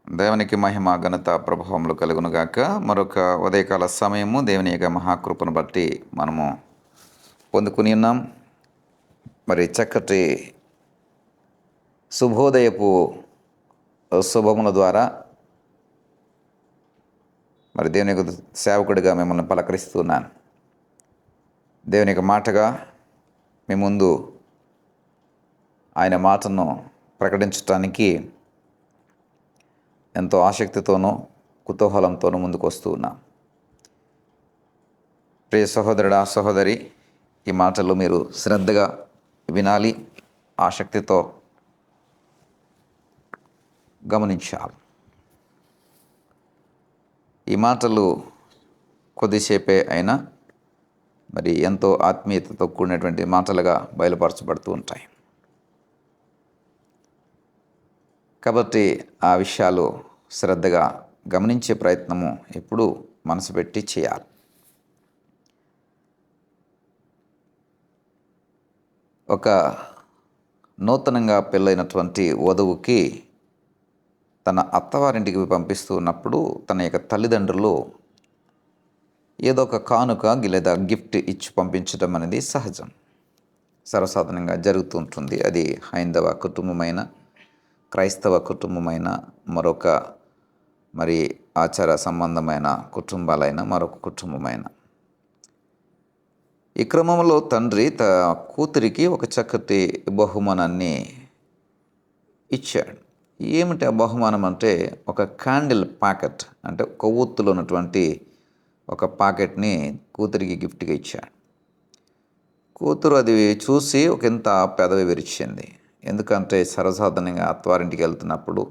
దేవునికి మహిమ ఘనత ప్రభావములు కలుగునుగాక. మరొక ఉదయకాల సమయము దేవుని యొక్క మహాకృపను బట్టి మనము పొందుకుని ఉన్నాం. మరి చక్కటి శుభోదయపు శుభముల ద్వారా మరి దేవుని యొక్క సేవకుడిగా మిమ్మల్ని పలకరిస్తున్నాను. దేవుని యొక్క మాటగా మీ ముందు ఆయన మాటను ప్రకటించటానికి ఎంతో ఆసక్తితోనూ కుతూహలంతోనూ ముందుకు వస్తూ ఉన్నాం. ప్రియ సహోదరుడా, సహోదరి, ఈ మాటలు మీరు శ్రద్ధగా వినాలి, ఆసక్తితో గమనించాలి. ఈ మాటలు కొద్దిసేపే అయినా మరి ఎంతో ఆత్మీయతతో కూడినటువంటి మాటలుగా బయలుపరచబడుతూ ఉంటాయి. కాబట్టి ఆ విషయాలు శ్రద్ధగా గమనించే ప్రయత్నము ఎప్పుడూ మనసు పెట్టి చేయాలి. ఒక నూతనంగా పెళ్ళైనటువంటి వధువుకి తన అత్తవారింటికి పంపిస్తూ ఉన్నప్పుడు తన యొక్క తల్లిదండ్రులు ఏదో ఒక కానుక లేదా గిఫ్ట్ ఇచ్చి పంపించడం అనేది సహజం, సర్వసాధారణంగా జరుగుతూ ఉంటుంది. అది హైందవ కుటుంబమైన, క్రైస్తవ కుటుంబమైన, మరొక మరి ఆచార సంబంధమైన కుటుంబాలైన, మరొక కుటుంబమైన. ఈ క్రమంలో తండ్రి కూతురికి ఒక చక్కటి బహుమానాన్ని ఇచ్చాడు. ఏమిటి ఆ బహుమానం అంటే, ఒక క్యాండిల్ ప్యాకెట్, అంటే కొవ్వొత్తులో ఉన్నటువంటి ఒక ప్యాకెట్ని కూతురికి గిఫ్ట్గా ఇచ్చాడు. కూతురు అది చూసి ఒకంత పెదవి విరిచింది. ఎందుకంటే సర్వసాధారణంగా అత్తవారింటికి వెళ్తున్నప్పుడు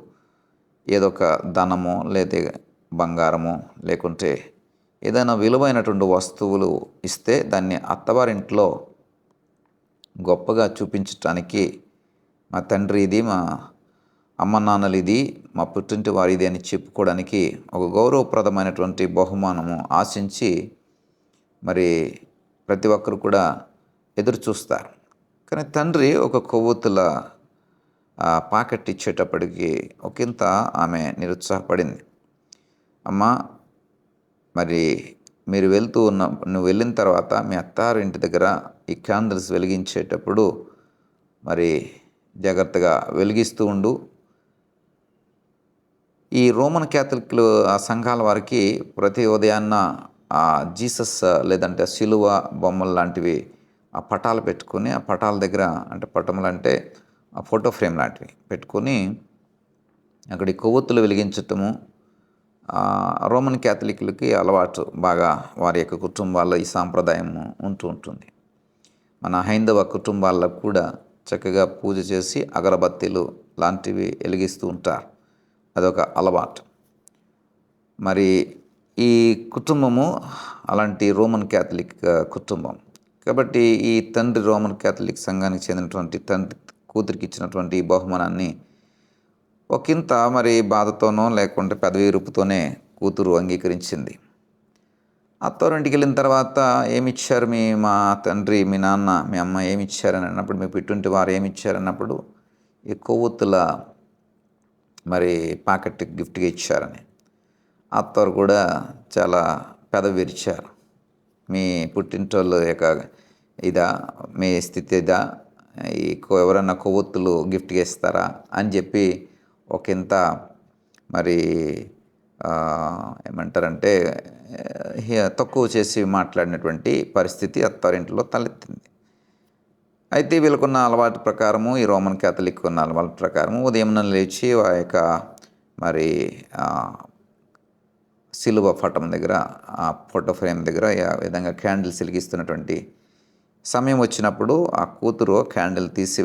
ఏదో ఒక ధనమో లేదా బంగారమో లేకుంటే ఏదైనా విలువైనటువంటి వస్తువులు ఇస్తే దాన్ని అత్తవారింట్లో గొప్పగా చూపించటానికి, మా తండ్రి ఇది, మా అమ్మ నాన్నలు ఇది, మా పుట్టింటి వారు ఇది అని చెప్పుకోవడానికి ఒక గౌరవప్రదమైనటువంటి బహుమానము ఆశించి మరి ప్రతి ఒక్కరు కూడా ఎదురు చూస్తారు. కానీ తండ్రి ఒక కొవ్వొత్తుల ప్యాకెట్ ఇచ్చేటప్పటికి ఒకంత ఆమె నిరుత్సాహపడింది. అమ్మ, మరి నువ్వు వెళ్ళిన తర్వాత మీ అత్తారింటి దగ్గర ఈ క్యాండిల్స్ వెలిగించేటప్పుడు మరి జాగ్రత్తగా వెలిగిస్తూ ఉండు. ఈ రోమన్ క్యాథలిక్లు ఆ సంఘాల వారికి ప్రతి ఉదయాన్న జీసస్ లేదంటే సిలువ బొమ్మలు లాంటివి ఆ పటాలు పెట్టుకొని, ఆ పటాల దగ్గర, అంటే పటములు అంటే ఆ ఫోటో ఫ్రేమ్ లాంటివి పెట్టుకొని అక్కడి కొవ్వొత్తులు వెలిగించటము రోమన్ క్యాథలిక్లకి అలవాటు. బాగా వారి యొక్క కుటుంబాల్లో ఈ సాంప్రదాయం ఉంటూ ఉంటుంది. మన హైందవ కుటుంబాల్లో కూడా చక్కగా పూజ చేసి అగరబత్తీలు లాంటివి వెలిగిస్తూ ఉంటారు. అదొక అలవాటు. మరి ఈ కుటుంబము అలాంటి రోమన్ క్యాథలిక్ కుటుంబం కాబట్టి ఈ తండ్రి రోమన్ క్యాథలిక్ సంఘానికి చెందినటువంటి తండ్రి కూతురికి ఇచ్చినటువంటి ఈ బహుమానాన్ని ఒకంత మరి బాధతోనో లేకుంటే పెదవి రూపుతోనే కూతురు అంగీకరించింది. అత్తవారింటికి వెళ్ళిన తర్వాత ఏమిచ్చారు మా తండ్రి, మీ నాన్న, మీ అమ్మ ఏమిచ్చారని అన్నప్పుడు, మీ పుట్టింటి వారు ఏమిచ్చారన్నప్పుడు ఈ కొవ్వొత్తుల మరి ప్యాకెట్ గిఫ్ట్గా ఇచ్చారని అత్తవారు కూడా చాలా పెదవి విరిచారు. మీ పుట్టింటోళ్ళు యొక్క ఇదా, మీ స్థితి ఇదా, ఎవరన్నా కొవ్వొత్తులు గిఫ్ట్గా ఇస్తారా అని చెప్పి ఒకంత మరి ఏమంటారంటే తక్కువ చేసి మాట్లాడినటువంటి పరిస్థితి అత్తారింట్లో తలెత్తింది. అయితే వీళ్ళకున్న అలవాటు ప్రకారము, ఈ రోమన్ క్యాథలిక్ ఉన్న అలవాటు ప్రకారము ఉదయం లేచి ఆ యొక్క మరి సిలువ పటం దగ్గర, ఆ ఫోటో ఫ్రేమ్ దగ్గర ఆ విధంగా క్యాండిల్స్ వెలిగిస్తున్నటువంటి సమయం వచ్చినప్పుడు ఆ కూతురు క్యాండిల్ తీసి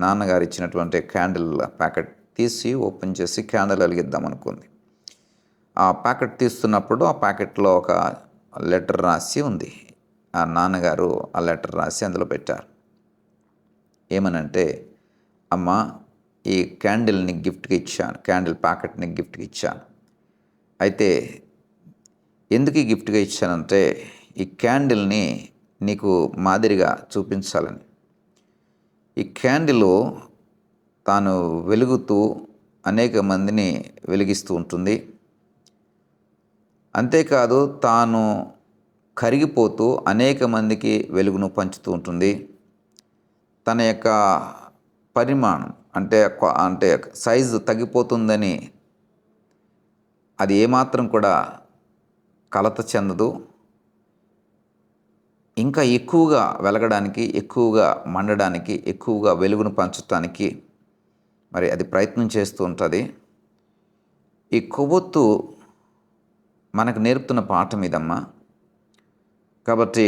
నాన్నగారు ఇచ్చినటువంటి క్యాండిల్ ప్యాకెట్ తీసి ఓపెన్ చేసి క్యాండిల్ వెలిగిద్దాం అనుకుంది. ఆ ప్యాకెట్ తీస్తున్నప్పుడు ఆ ప్యాకెట్లో ఒక లెటర్ రాసి ఉంది. ఆ నాన్నగారు ఆ లెటర్ రాసి అందులో పెట్టారు. ఏమనంటే, అమ్మ, ఈ క్యాండిల్ని గిఫ్ట్గా ఇచ్చాను, క్యాండిల్ ప్యాకెట్ని గిఫ్ట్గా ఇచ్చాను. అయితే ఎందుకు ఈ గిఫ్ట్గా ఇచ్చానంటే, ఈ క్యాండిల్ని నీకు మాదిరిగా చూపించాలని. ఈ క్యాండిల్ తాను వెలుగుతూ అనేక మందిని వెలిగిస్తూ ఉంటుంది. అంతేకాదు తాను కరిగిపోతూ అనేక మందికి వెలుగును పంచుతూ ఉంటుంది. తన యొక్క పరిమాణం అంటే సైజు తగ్గిపోతుందని అది ఏమాత్రం కూడా కలత చెందదు. ఇంకా ఎక్కువగా వెలగడానికి, ఎక్కువగా మండడానికి, ఎక్కువగా వెలుగును పంచటానికి మరి అది ప్రయత్నం చేస్తూ ఉంటుంది. ఈ కొవ్వొత్తు మనకు నేర్పుతున్న పాఠం ఇదమ్మా. కాబట్టి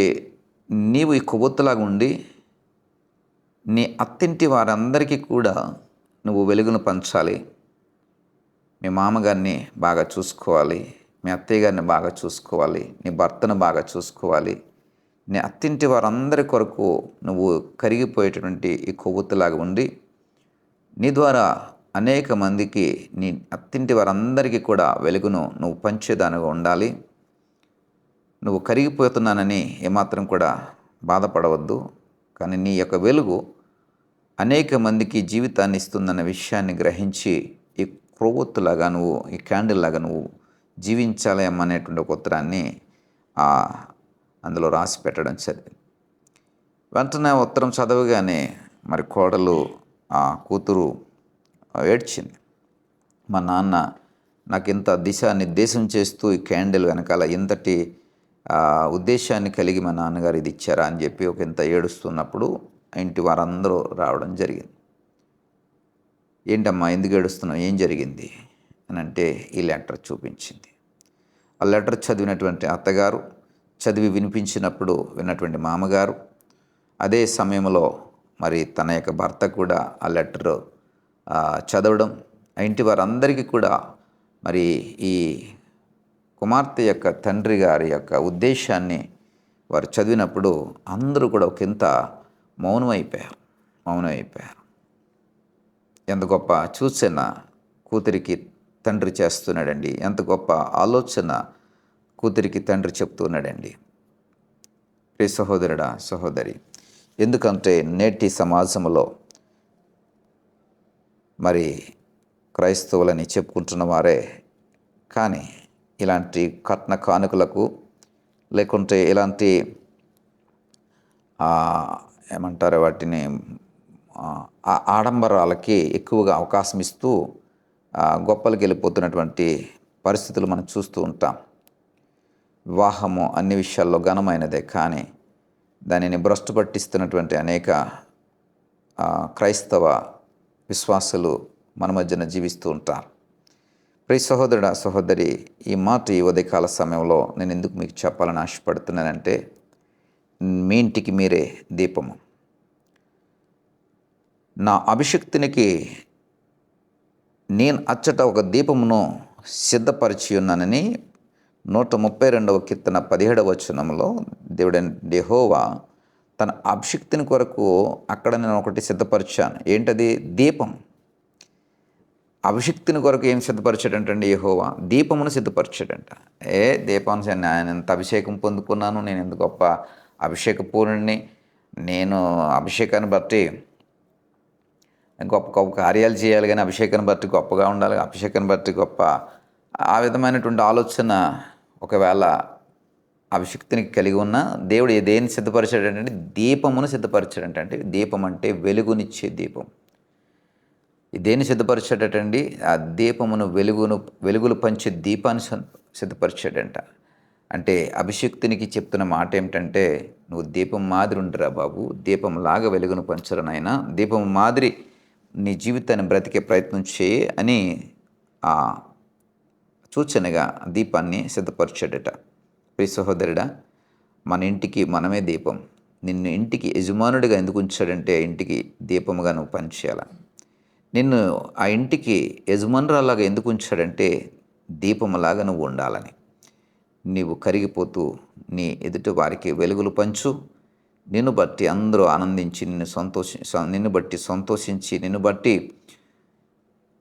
నీవు ఈ కొవ్వొత్తులాగా ఉండి నీ అత్తింటి వారందరికీ కూడా నువ్వు వెలుగును పంచాలి. మీ మామగారిని బాగా చూసుకోవాలి, మీ అత్తయ్య గారిని బాగా చూసుకోవాలి, నీ భర్తను బాగా చూసుకోవాలి. నీ అత్తింటి వారందరి కొరకు నువ్వు కరిగిపోయేటటువంటి ఈ కొవ్వొత్తులాగా ఉండి నీ ద్వారా అనేక మందికి, నీ అత్తింటి వారందరికీ కూడా వెలుగును నువ్వు పంచేదానిగా ఉండాలి. నువ్వు కరిగిపోతున్నానని ఏమాత్రం కూడా బాధపడవద్దు. కానీ నీ యొక్క వెలుగు అనేక మందికి జీవితాన్ని ఇస్తుందన్న విషయాన్ని గ్రహించి ఈ కొవ్వొత్తులాగా నువ్వు, ఈ క్యాండిల్ లాగా నువ్వు జీవించాలి అమ్మనేటువంటి ఒక ఉత్తరాన్ని అందులో రాసి పెట్టడం చదివింది. వెంటనే ఉత్తరం చదవగానే మరి కోడలు కూతురు ఏడ్చింది. మా నాన్న నాకు ఇంత దిశానిర్దేశం చేస్తూ ఈ క్యాండిల్ వెనకాల ఇంతటి ఉద్దేశాన్ని కలిగి మా నాన్నగారు ఇది ఇచ్చారా అని చెప్పి ఒక ఇంత ఏడుస్తున్నప్పుడు ఇంటి వారందరూ రావడం జరిగింది. ఏంటమ్మా ఎందుకు ఏడుస్తున్నావు, ఏం జరిగింది అని అంటే ఈ లెటర్ చూపించింది. ఆ లెటర్ చదివినటువంటి అత్తగారు, చదివి వినిపించినప్పుడు విన్నటువంటి మామగారు, అదే సమయంలో మరి తన యొక్క భర్త కూడా ఆ లెటర్ చదవడం, ఆ ఇంటి వారందరికీ కూడా మరి ఈ కుమార్తె యొక్క తండ్రి గారి యొక్క ఉద్దేశాన్ని వారు చదివినప్పుడు అందరూ కూడా ఒకంత మౌనమైపోయారు. ఎంత గొప్ప సూచన కూతురికి తండ్రి చేస్తున్నాడండి, ఎంత గొప్ప ఆలోచన కూతురికి తండ్రి చెప్తున్నాడండి. ప్రియ సహోదరుడా, సహోదరి, ఎందుకంటే నేటి సమాజంలో మరి క్రైస్తవులని చెప్పుకుంటున్న వారే కానీ ఇలాంటి కట్న కానుకలకు లేకుంటే ఇలాంటి ఏమంటారు వాటిని ఆడంబరాలకి ఎక్కువగా అవకాశం ఇస్తూ గొప్పలకి వెళ్ళిపోతున్నటువంటి పరిస్థితులు మనం చూస్తూ ఉంటాం. వివాహము అన్ని విషయాల్లో ఘనమైనదే, కానీ దానిని భ్రష్టు పట్టిస్తున్నటువంటి అనేక క్రైస్తవ విశ్వాసులు మన మధ్యన జీవిస్తూ ఉంటారు. ప్రియ సహోదరుడా, సహోదరి, ఈ మాట ఈ ఉదయకాల సమయంలో నేను ఎందుకు మీకు చెప్పాలని ఆశపడుతున్నానంటే, మీ ఇంటికి మీరే దీపము. నా అభిషక్తునికి నేను అచ్చట ఒక దీపమును సిద్ధపరిచి ఉన్నానని 132వ కీర్తన 17వ వచనంలో దేవుడైన యెహోవా తన అభిషక్తుని కొరకు అక్కడ నేను ఒకటి సిద్ధపరిచాను. ఏంటది? దీపం. అభిషక్తుని కొరకు ఏం సిద్ధపరిచాడంటండి యెహోవా? దీపమును సిద్ధపరిచాడంట. దీపాన్ని నేను ఎంత అభిషేకం పొందుకున్నాను, నేను ఎంత గొప్ప అభిషేక పూర్ణుడిని, నేను అభిషేకాన్ని బట్టి గొప్ప గొప్ప కార్యాలు చేయాలి, కానీ అభిషేకాన్ని బట్టి గొప్పగా ఉండాలి, అభిషేకాన్ని బట్టి గొప్ప, ఆ విధమైనటువంటి ఆలోచన ఒకవేళ అభిషక్తిని కలిగి ఉన్న దేవుడు దేన్ని సిద్ధపరిచాడంటే దీపమును సిద్ధపరిచాడంట. అంటే దీపం అంటే వెలుగునిచ్చే దీపం. దేన్ని సిద్ధపరిచాడటండి? ఆ దీపమును వెలుగులు పంచే దీపాన్ని సిద్ధపరిచాడంట. అంటే అభిషక్తునికి చెప్తున్న మాట ఏమిటంటే, నువ్వు దీపం మాదిరి ఉండరా బాబు, దీపంలాగా వెలుగును పంచరనైనా, దీపం మాదిరి నీ జీవితాన్ని బ్రతికే ప్రయత్నం చేయి అని ఆ సూచనగా దీపాన్ని సిద్ధపరిచాడట. ప్రియ సహోదరుడా, మన ఇంటికి మనమే దీపం. నిన్ను ఇంటికి యజమానుడిగా ఎందుకు ఉంచాడంటే, ఇంటికి దీపముగా నువ్వు పనిచేయాల. నిన్ను ఆ ఇంటికి యజమానురాలాగా ఎందుకు ఉంచాడంటే, దీపములాగా నువ్వు ఉండాలని. నీవు కరిగిపోతూ నీ ఎదుటి వారికి వెలుగులు పంచు. నిన్ను బట్టి అందరూ ఆనందించి నిన్ను బట్టి సంతోషించి నిన్ను బట్టి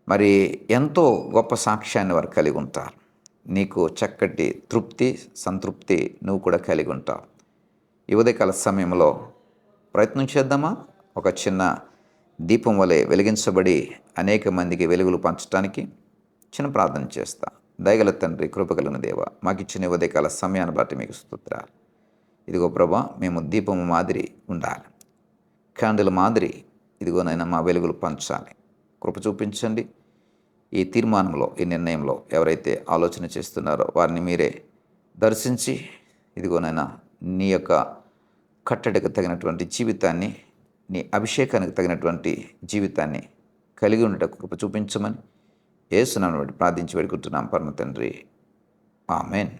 మరి ఎంతో గొప్ప సాక్ష్యాన్ని వారు కలిగి ఉంటారు. నీకు చక్కటి తృప్తి, సంతృప్తి నువ్వు కూడా కలిగి ఉంటావు. ఈ ఉదయకాల సమయంలో ప్రయత్నం చేద్దామా? ఒక చిన్న దీపం వలె వెలిగించబడి అనేక మందికి వెలుగులు పంచడానికి చిన్న ప్రార్థన చేస్తా. దయగల తండ్రి, కృపగలిగిన దేవ, మాకు ఇచ్చిన ఉదయకాల సమయాన్ని బట్టి మీకు స్తుత్రాలు. ఇదిగో ప్రభా, మేము దీపము మాదిరి ఉండాలి, క్యాండిల్ మాదిరి ఇదిగోనైనా మా వెలుగులు పంచాలి. కృప చూపించండి. ఈ తీర్మానంలో, ఈ నిర్ణయంలో ఎవరైతే ఆలోచన చేస్తున్నారో వారిని మీరే దర్శించి ఇదిగోనైనా నీ యొక్క కట్టడికి తగినటువంటి జీవితాన్ని, నీ అభిషేకానికి తగినటువంటి జీవితాన్ని కలిగి ఉండటకు కృప చూపించమని యేసు నామమున ప్రార్థించి వేడుకుంటున్నాం పరమ తండ్రి. ఆమెన్.